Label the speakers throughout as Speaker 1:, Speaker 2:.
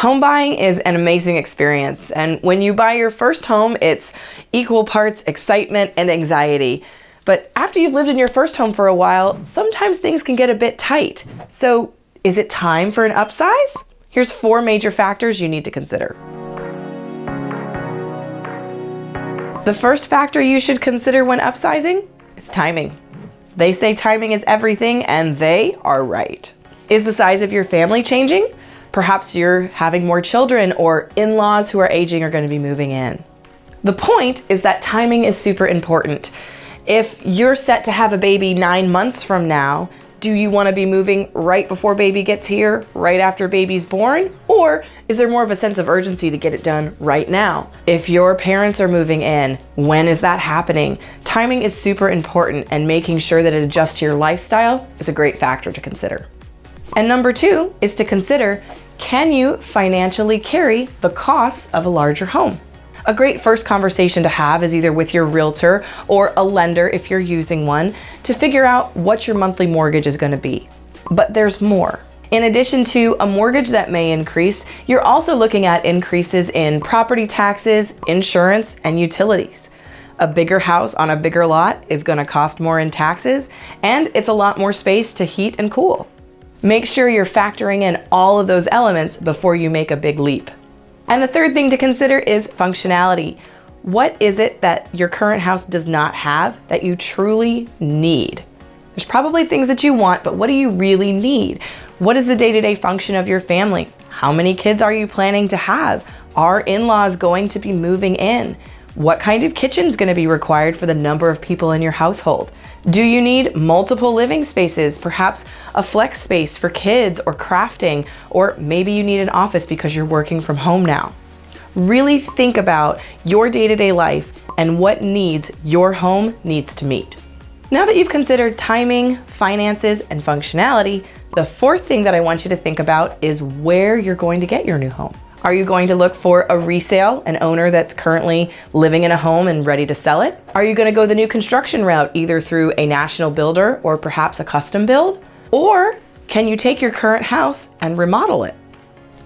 Speaker 1: Home buying is an amazing experience, and when you buy your first home, it's equal parts excitement and anxiety. But after you've lived in your first home for a while, sometimes things can get a bit tight. So, is it time for an upsize? Here's 4 major factors you need to consider. The first factor you should consider when upsizing is timing. They say timing is everything, and they are right. Is the size of your family changing? Perhaps you're having more children, or in-laws who are aging are going to be moving in. The point is that timing is super important. If you're set to have a baby 9 months from now, do you want to be moving right before baby gets here, right after baby's born? Or is there more of a sense of urgency to get it done right now? If your parents are moving in, when is that happening? Timing is super important, and making sure that it adjusts to your lifestyle is a great factor to consider. And number 2 is to consider, can you financially carry the costs of a larger home? A great first conversation to have is either with your realtor or a lender if you're using one to figure out what your monthly mortgage is going to be. But there's more. In addition to a mortgage that may increase, you're also looking at increases in property taxes, insurance, and utilities. A bigger house on a bigger lot is going to cost more in taxes, and it's a lot more space to heat and cool. Make sure you're factoring in all of those elements before you make a big leap. And the third thing to consider is functionality. What is it that your current house does not have that you truly need? There's probably things that you want, but what do you really need? What is the day-to-day function of your family? How many kids are you planning to have? Are in-laws going to be moving in? What kind of kitchen is going to be required for the number of people in your household? Do you need multiple living spaces, perhaps a flex space for kids or crafting, or maybe you need an office because you're working from home now? Really think about your day-to-day life and what needs your home needs to meet. Now that you've considered timing, finances, and functionality, the fourth thing that I want you to think about is where you're going to get your new home. Are you going to look for a resale, an owner that's currently living in a home and ready to sell it? Are you going to go the new construction route, either through a national builder or perhaps a custom build? Or can you take your current house and remodel it?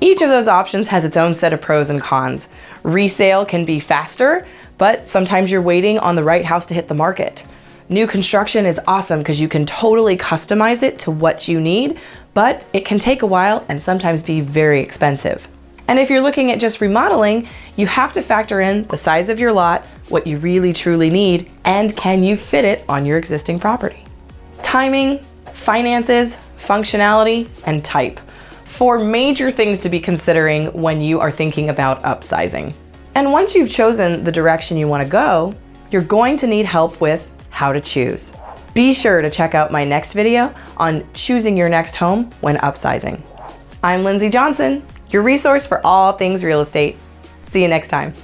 Speaker 1: Each of those options has its own set of pros and cons. Resale can be faster, but sometimes you're waiting on the right house to hit the market. New construction is awesome because you can totally customize it to what you need, but it can take a while and sometimes be very expensive. And if you're looking at just remodeling, you have to factor in the size of your lot, what you really truly need, and can you fit it on your existing property. Timing, finances, functionality, and type. 4 major things to be considering when you are thinking about upsizing. And once you've chosen the direction you want to go, you're going to need help with how to choose. Be sure to check out my next video on choosing your next home when upsizing. I'm Lindsey Johnson, your resource for all things real estate. See you next time.